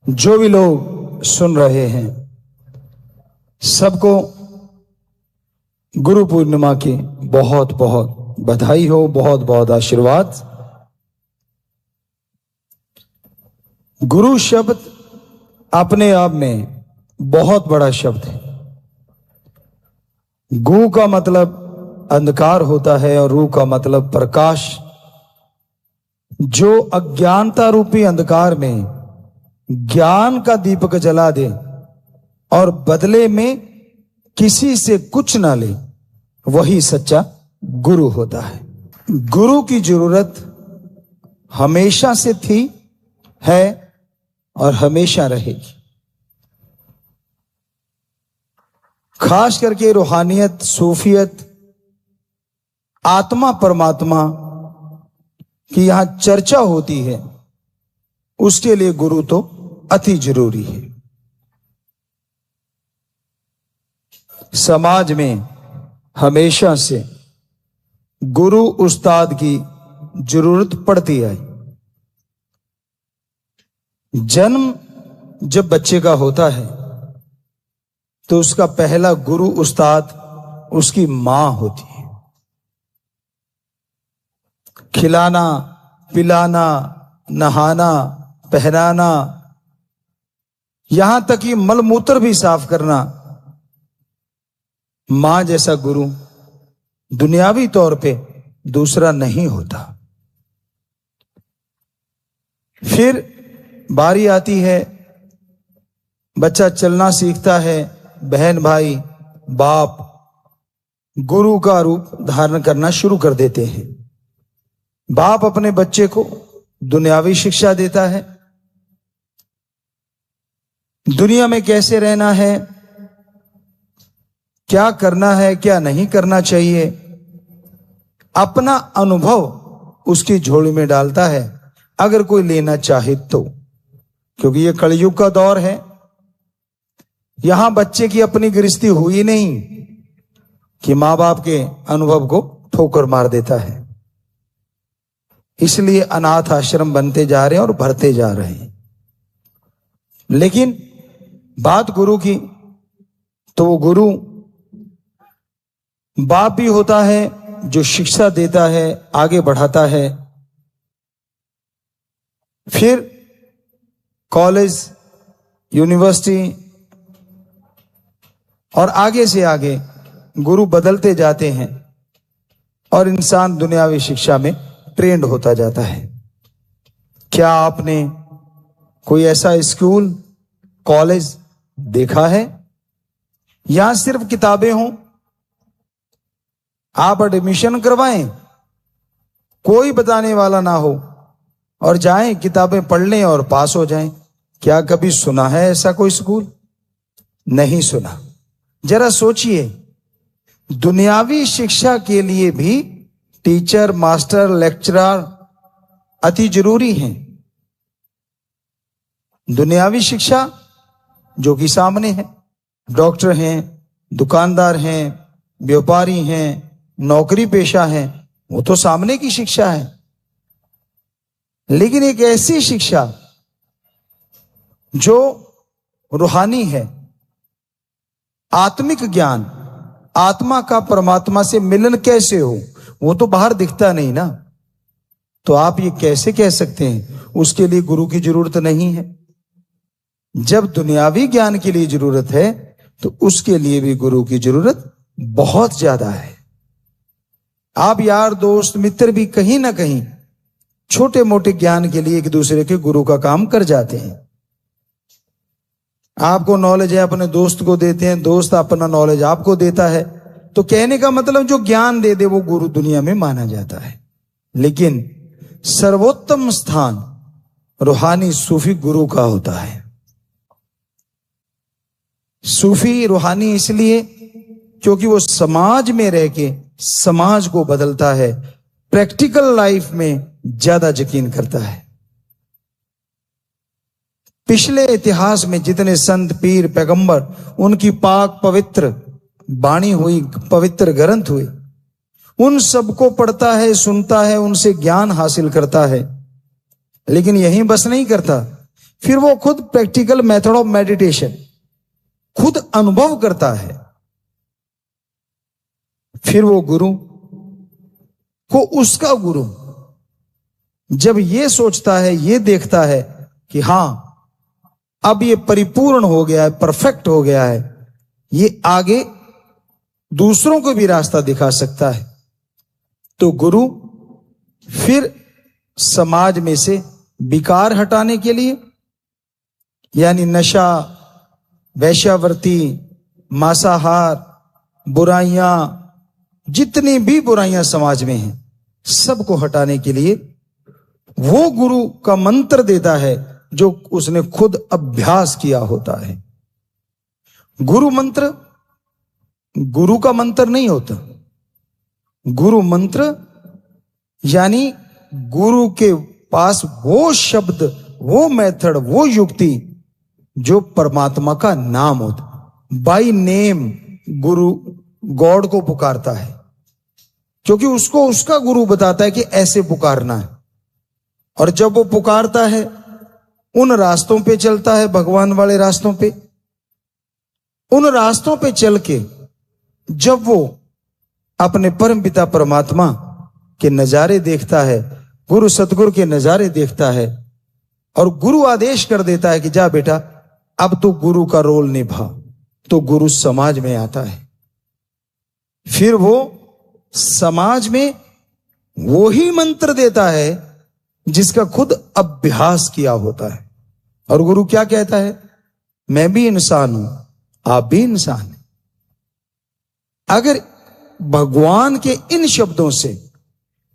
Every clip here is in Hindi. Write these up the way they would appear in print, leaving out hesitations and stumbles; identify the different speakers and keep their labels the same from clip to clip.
Speaker 1: जो भी लोग सुन रहे हैं सबको गुरु पूर्णिमा की बहुत बहुत बधाई हो, बहुत बहुत आशीर्वाद। गुरु शब्द अपने आप में बहुत बड़ा शब्द है। गु का मतलब अंधकार होता है और रू का मतलब प्रकाश। जो अज्ञानता रूपी अंधकार में ज्ञान का दीपक जला दे और बदले में किसी से कुछ ना ले, वही सच्चा गुरु होता है। गुरु की जरूरत हमेशा से थी, है और हमेशा रहेगी। खास करके रूहानियत, सूफियत, आत्मा परमात्मा की यहां चर्चा होती है, उसके लिए गुरु तो अति जरूरी है। समाज में हमेशा से गुरु उस्ताद की जरूरत पड़ती है। जन्म जब बच्चे का होता है तो उसका पहला गुरु उस्ताद उसकी मां होती है। खिलाना, पिलाना, नहाना, पहनाना, यहां तक कि मलमूत्र भी साफ करना, मां जैसा गुरु दुनियावी तौर पे दूसरा नहीं होता। फिर बारी आती है, बच्चा चलना सीखता है, बहन भाई बाप गुरु का रूप धारण करना शुरू कर देते हैं। बाप अपने बच्चे को दुनियावी शिक्षा देता है, दुनिया में कैसे रहना है, क्या करना है, क्या नहीं करना चाहिए, अपना अनुभव उसकी झोली में डालता है, अगर कोई लेना चाहे तो। क्योंकि ये कलयुग का दौर है, यहां बच्चे की अपनी गृहस्थी हुई नहीं कि मां बाप के अनुभव को ठोकर मार देता है। इसलिए अनाथ आश्रम बनते जा रहे हैं और भरते जा रहे हैं। लेकिन बात गुरु की, तो वो गुरु बाप भी होता है जो शिक्षा देता है, आगे बढ़ाता है। फिर कॉलेज, यूनिवर्सिटी और आगे से आगे गुरु बदलते जाते हैं और इंसान दुनियावी शिक्षा में ट्रेंड होता जाता है। क्या आपने कोई ऐसा स्कूल, कॉलेज देखा है यहां सिर्फ किताबें हों, आप एडमिशन करवाएं, कोई बताने वाला ना हो और जाएं, किताबें पढ़ लें और पास हो जाएं? क्या कभी सुना है ऐसा कोई स्कूल? नहीं सुना। जरा सोचिए, दुनियावी शिक्षा के लिए भी टीचर, मास्टर, लेक्चरर अति जरूरी हैं। दुनियावी शिक्षा जो कि सामने है, डॉक्टर हैं, दुकानदार हैं, व्यापारी हैं, नौकरी पेशा है, वो तो सामने की शिक्षा है। लेकिन एक ऐसी शिक्षा जो रूहानी है, आत्मिक ज्ञान, आत्मा का परमात्मा से मिलन कैसे हो, वो तो बाहर दिखता नहीं ना। तो आप ये कैसे कह सकते हैं उसके लिए गुरु की जरूरत नहीं है? जब दुनियावी ज्ञान के लिए जरूरत है तो उसके लिए भी गुरु की जरूरत बहुत ज्यादा है। आप यार, दोस्त, मित्र भी कहीं ना कहीं छोटे मोटे ज्ञान के लिए एक दूसरे के गुरु का काम कर जाते हैं। आपको नॉलेज है, अपने दोस्त को देते हैं, दोस्त अपना नॉलेज आपको देता है। तो कहने का मतलब जो ज्ञान दे दे वो गुरु दुनिया में माना जाता है। लेकिन सर्वोत्तम स्थान रूहानी सूफी गुरु का होता है। सूफी रूहानी इसलिए क्योंकि वो समाज में रह के समाज को बदलता है, प्रैक्टिकल लाइफ में ज्यादा यकीन करता है। पिछले इतिहास में जितने संत, पीर, पैगंबर, उनकी पाक पवित्र बाणी हुई, पवित्र ग्रंथ हुए, उन सबको पढ़ता है, सुनता है, उनसे ज्ञान हासिल करता है। लेकिन यहीं बस नहीं करता, फिर वो खुद प्रैक्टिकल मेथड ऑफ मेडिटेशन खुद अनुभव करता है। फिर वो गुरु को उसका गुरु जब ये सोचता है, ये देखता है कि हां अब ये परिपूर्ण हो गया है, परफेक्ट हो गया है, ये आगे दूसरों को भी रास्ता दिखा सकता है, तो गुरु फिर समाज में से विकार हटाने के लिए, यानी नशा, वैश्यावृत्ति, मांसाहार, बुराइयां, जितनी भी बुराइयां समाज में हैं, सबको हटाने के लिए वो गुरु का मंत्र देता है जो उसने खुद अभ्यास किया होता है। गुरु मंत्र गुरु का मंत्र नहीं होता। गुरु मंत्र यानी गुरु के पास वो शब्द, वो मेथड, वो युक्ति जो परमात्मा का नाम होता। बाय नेम गुरु गॉड को पुकारता है, क्योंकि उसको उसका गुरु बताता है कि ऐसे पुकारना है। और जब वो पुकारता है, उन रास्तों पे चलता है, भगवान वाले रास्तों पे, उन रास्तों पे चल के जब वो अपने परम पिता परमात्मा के नजारे देखता है, गुरु सतगुरु के नजारे देखता है, और गुरु आदेश कर देता है कि जा बेटा अब तो गुरु का रोल निभा, तो गुरु समाज में आता है। फिर वो समाज में वो ही मंत्र देता है जिसका खुद अभ्यास किया होता है। और गुरु क्या कहता है? मैं भी इंसान हूं, आप भी इंसान हैं। अगर भगवान के इन शब्दों से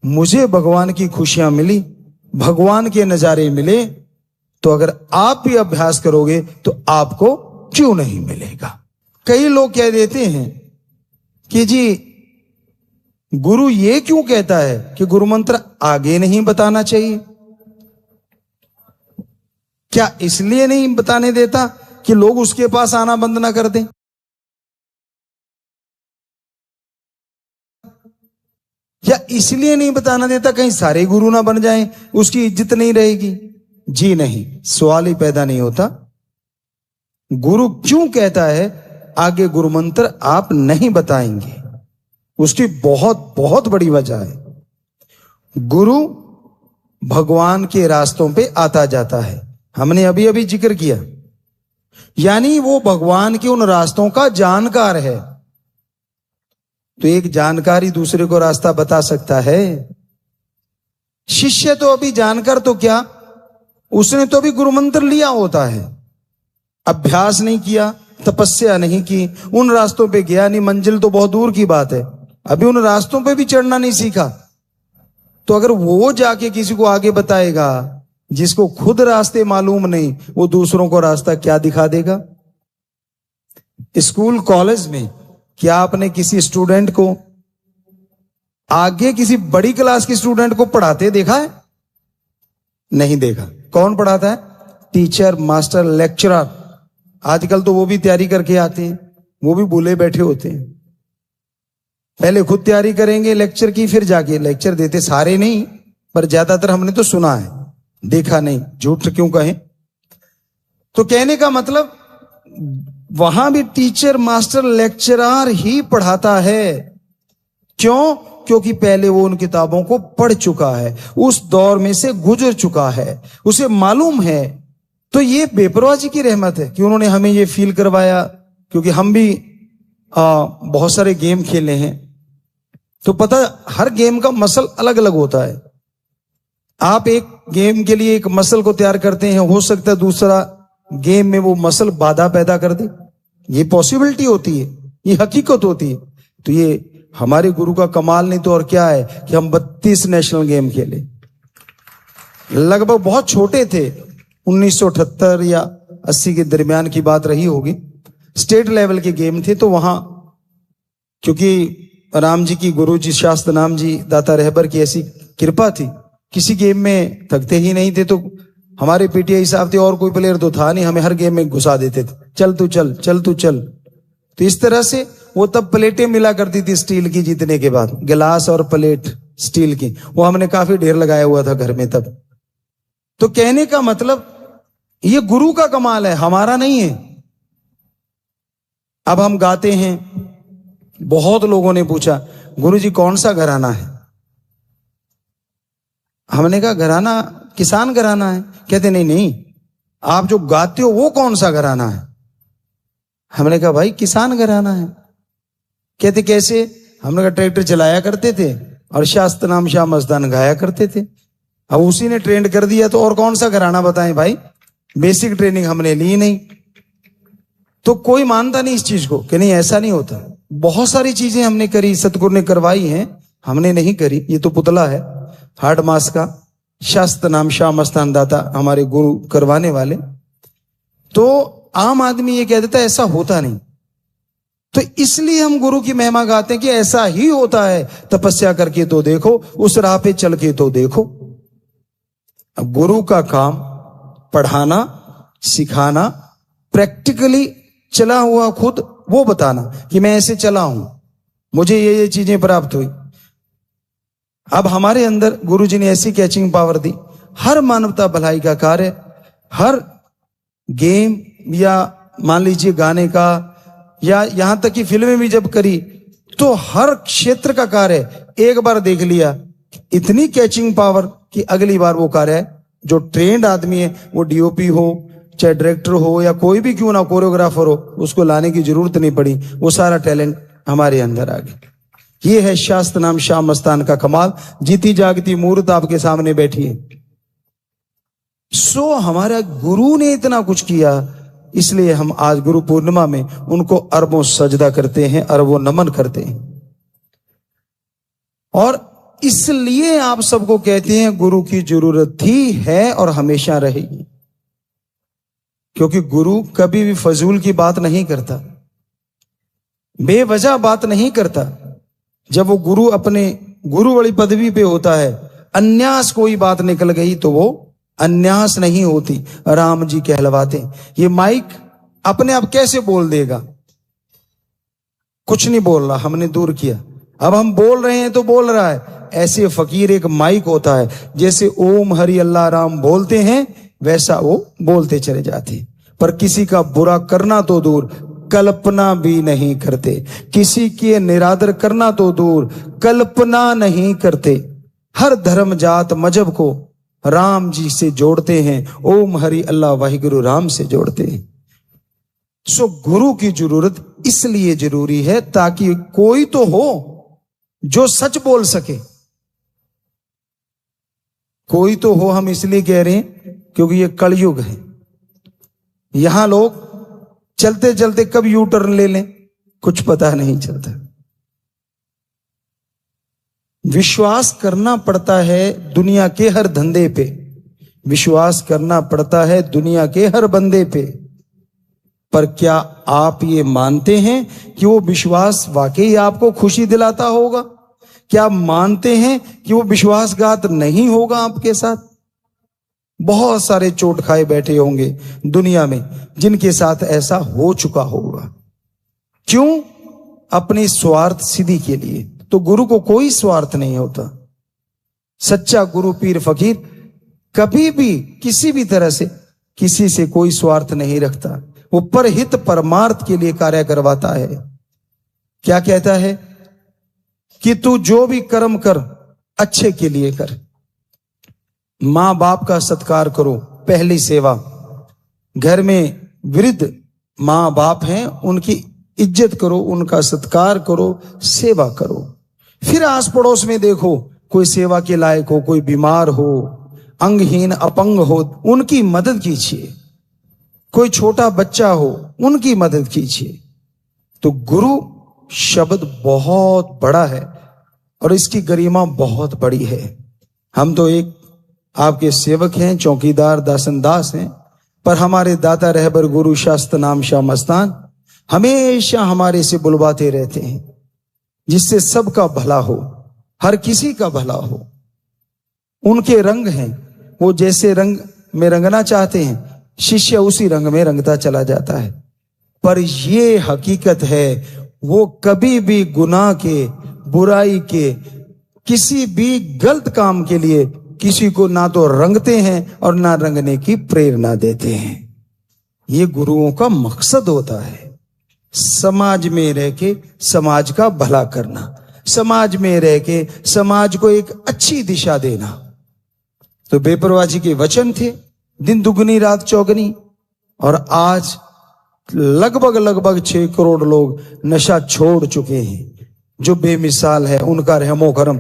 Speaker 1: मुझे भगवान की खुशियां मिली, भगवान के नजारे मिले, तो अगर आप भी अभ्यास करोगे तो आपको क्यों नहीं मिलेगा? कई लोग कह देते हैं कि जी गुरु ये क्यों कहता है कि गुरु मंत्र आगे नहीं बताना चाहिए? क्या इसलिए नहीं बताने देता कि लोग उसके पास आना बंद ना कर दें? या इसलिए नहीं बताना देता कहीं सारे गुरु ना बन जाएं, उसकी इज्जत नहीं रहेगी? जी नहीं, सवाल ही पैदा नहीं होता। गुरु क्यों कहता है आगे गुरु मंत्र आप नहीं बताएंगे? उसकी बहुत बहुत बड़ी वजह है। गुरु भगवान के रास्तों पे आता जाता है, हमने अभी अभी जिक्र किया, यानी वो भगवान के उन रास्तों का जानकार है। तो एक जानकार ही दूसरे को रास्ता बता सकता है। शिष्य तो अभी जानकर तो क्या, उसने तो अभी गुरु मंत्र लिया होता है, अभ्यास नहीं किया, तपस्या नहीं की, उन रास्तों पे गया नहीं, मंजिल तो बहुत दूर की बात है, अभी उन रास्तों पे भी चढ़ना नहीं सीखा। तो अगर वो जाके किसी को आगे बताएगा, जिसको खुद रास्ते मालूम नहीं, वो दूसरों को रास्ता क्या दिखा देगा? स्कूल कॉलेज में क्या आपने किसी स्टूडेंट को आगे किसी बड़ी क्लास के स्टूडेंट को पढ़ाते देखा है? नहीं देखा। कौन पढ़ाता है? Teacher, master, lecturer. आजकल तो वो भी तैयारी करके आते हैं, वो भी भूले बैठे होते हैं। पहले खुद तैयारी करेंगे लेक्चर की, फिर जाके लेक्चर देते। सारे नहीं, पर ज्यादातर हमने तो सुना है, देखा नहीं, झूठ क्यों कहें। तो कहने का मतलब वहां भी टीचर, मास्टर, लेक्चरर ही पढ़ाता है। क्यों? क्योंकि पहले वो उन किताबों को पढ़ चुका है, उस दौर में से गुजर चुका है, उसे मालूम है। तो ये बेपरवाह जी की रहमत है कि उन्होंने हमें ये फील करवाया, क्योंकि हम भी बहुत सारे गेम खेले हैं, तो पता हर गेम का मसल अलग अलग होता है। आप एक गेम के लिए एक मसल को तैयार करते हैं, हो सकता है दूसरा गेम में वो मसल बाधा पैदा कर दे। ये पॉसिबिलिटी होती है, ये हकीकत होती है। तो ये हमारे गुरु का कमाल नहीं तो और क्या है कि हम 32 नेशनल गेम खेले। लगभग बहुत छोटे थे, 1978 या 80 के दरमियान की बात रही होगी। स्टेट लेवल के गेम थे, तो वहां क्योंकि राम जी की, गुरु जी शास्त्र नाम जी दाता रहबर की ऐसी कृपा थी, किसी गेम में थकते ही नहीं थे। तो हमारे पीटीआई साहब थे, और कोई प्लेयर तो था नहीं, हमें हर गेम में घुसा देते थे, चल तू चल, चल तू चल। तो इस तरह से वो तब प्लेटें मिला करती थी स्टील की, जीतने के बाद गिलास और प्लेट स्टील की, वो हमने काफी ढेर लगाया हुआ था घर में तब। तो कहने का मतलब ये गुरु का कमाल है, हमारा नहीं है। अब हम गाते हैं, बहुत लोगों ने पूछा गुरुजी कौन सा घराना है? हमने कहा घराना किसान घराना है। कहते नहीं नहीं, आप जो गाते हो वो कौन सा घराना है? हमने कहा भाई किसान घराना है। कहते कैसे? हमने कहा ट्रैक्टर चलाया करते थे और शास्त्र नाम शाह मस्तान गाया करते थे। अब उसी ने ट्रेंड कर दिया तो और कौन सा घराना बताएं भाई? बेसिक ट्रेनिंग हमने ली नहीं। तो कोई मानता नहीं इस चीज को कि नहीं ऐसा नहीं होता। बहुत सारी चीजें हमने करी, सतगुरु ने करवाई हैं, हमने नहीं करी। ये तो पुतला है हार्ड मास का, शास्त्र नाम शाह मस्तान दाता हमारे गुरु करवाने वाले। तो आम आदमी ये कह देता है ऐसा होता नहीं। तो इसलिए हम गुरु की महिमा गाते हैं कि ऐसा ही होता है। तपस्या करके तो देखो, उस राह पे चल के तो देखो। अब गुरु का काम पढ़ाना, सिखाना, प्रैक्टिकली चला हुआ खुद वो बताना कि मैं ऐसे चला हूं, मुझे ये चीजें प्राप्त हुई। अब हमारे अंदर गुरुजी ने ऐसी कैचिंग पावर दी, हर मानवता भलाई का कार्य, हर गेम या मान लीजिए गाने का, या यहां तक कि फिल्में भी जब करी तो हर क्षेत्र का कार्य एक बार देख लिया, इतनी कैचिंग पावर कि अगली बार वो कार्य जो ट्रेंड आदमी है, वो डीओपी हो चाहे डायरेक्टर हो या कोई भी क्यों ना कोरियोग्राफर हो, उसको लाने की जरूरत नहीं पड़ी। वो सारा टैलेंट हमारे अंदर आ गया। ये है शास्त्र नाम शाह मस्तान का कमाल। जीती जागती मूर्त आपके सामने बैठी है। सो हमारा गुरु ने इतना कुछ किया, इसलिए हम आज गुरु पूर्णिमा में उनको अरबों सजदा करते हैं, अरबों नमन करते हैं। और इसलिए आप सबको कहते हैं गुरु की जरूरत थी, है और हमेशा रहेगी। क्योंकि गुरु कभी भी फजूल की बात नहीं करता, बेवजह बात नहीं करता। जब वो गुरु अपने गुरु वाली पदवी पे होता है, अन्यास कोई बात निकल गई तो वो अन्यास नहीं होती, राम जी कहलवाते। ये माइक अपने आप कैसे बोल देगा? कुछ नहीं बोल रहा, हमने दूर किया। अब हम बोल रहे हैं तो बोल रहा है। ऐसे फकीर एक माइक होता है, जैसे ओम हरि अल्लाह राम बोलते हैं वैसा वो बोलते चले जाते। पर किसी का बुरा करना तो दूर, कल्पना भी नहीं करते। किसी के निरादर करना तो दूर, कल्पना नहीं करते। हर धर्म जात मजहब को राम जी से जोड़ते हैं, ओम हरि अल्लाह वाहिगुरु राम से जोड़ते हैं। सो गुरु की जरूरत इसलिए जरूरी है ताकि कोई तो हो जो सच बोल सके। कोई तो हो, हम इसलिए कह रहे हैं क्योंकि ये कलयुग है। यहां लोग चलते चलते कब यू टर्न ले लें कुछ पता नहीं चलता। विश्वास करना पड़ता है दुनिया के हर धंधे पे, विश्वास करना पड़ता है दुनिया के हर बंदे पे। पर क्या आप ये मानते हैं कि वो विश्वास वाकई आपको खुशी दिलाता होगा? क्या आप मानते हैं कि वो विश्वासघात नहीं होगा आपके साथ? बहुत सारे चोट खाए बैठे होंगे दुनिया में जिनके साथ ऐसा हो चुका होगा। क्यों? अपनी स्वार्थ सिद्धि के लिए। तो गुरु को कोई स्वार्थ नहीं होता। सच्चा गुरु पीर फकीर कभी भी किसी भी तरह से किसी से कोई स्वार्थ नहीं रखता। वो परहित परमार्थ के लिए कार्य करवाता है। क्या कहता है कि तू जो भी कर्म कर अच्छे के लिए कर। मां बाप का सत्कार करो, पहली सेवा। घर में वृद्ध मां बाप हैं, उनकी इज्जत करो, उनका सत्कार करो, सेवा करो। फिर आस पड़ोस में देखो कोई सेवा के लायक हो, कोई बीमार हो, अंगहीन अपंग हो, उनकी मदद कीजिए। कोई छोटा बच्चा हो, उनकी मदद कीजिए। तो गुरु शब्द बहुत बड़ा है और इसकी गरिमा बहुत बड़ी है। हम तो एक आपके सेवक हैं, चौकीदार दासनदास हैं, पर हमारे दाता रहबर गुरु शास्त्र नाम शाह मस्तान हमेशा हमारे से बुलवाते रहते हैं, जिससे सबका भला हो, हर किसी का भला हो। उनके रंग हैं, वो जैसे रंग में रंगना चाहते हैं शिष्य उसी रंग में रंगता चला जाता है। पर ये हकीकत है, वो कभी भी गुनाह के, बुराई के, किसी भी गलत काम के लिए किसी को ना तो रंगते हैं और ना रंगने की प्रेरणा देते हैं। ये गुरुओं का मकसद होता है, समाज में रह के समाज का भला करना, समाज में रह के समाज को एक अच्छी दिशा देना। तो बेपरवाह जी के वचन थे, दिन दुगनी रात चौगनी, और आज लगभग 6 करोड़ लोग नशा छोड़ चुके हैं। जो बेमिसाल है, उनका रहमो करम,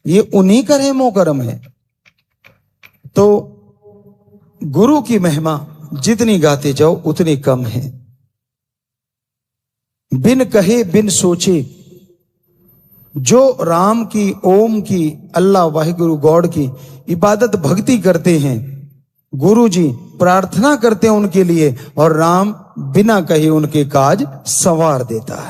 Speaker 1: ये उन्हीं का रहमो करम है। तो गुरु की महिमा जितनी गाते जाओ उतनी कम है। बिन कहे बिन सोचे जो राम की, ओम की, अल्लाह वाहिगुरु गॉड की इबादत भक्ति करते हैं, गुरु जी प्रार्थना करते हैं उनके लिए, और राम बिना कहे उनके काज संवार देता है।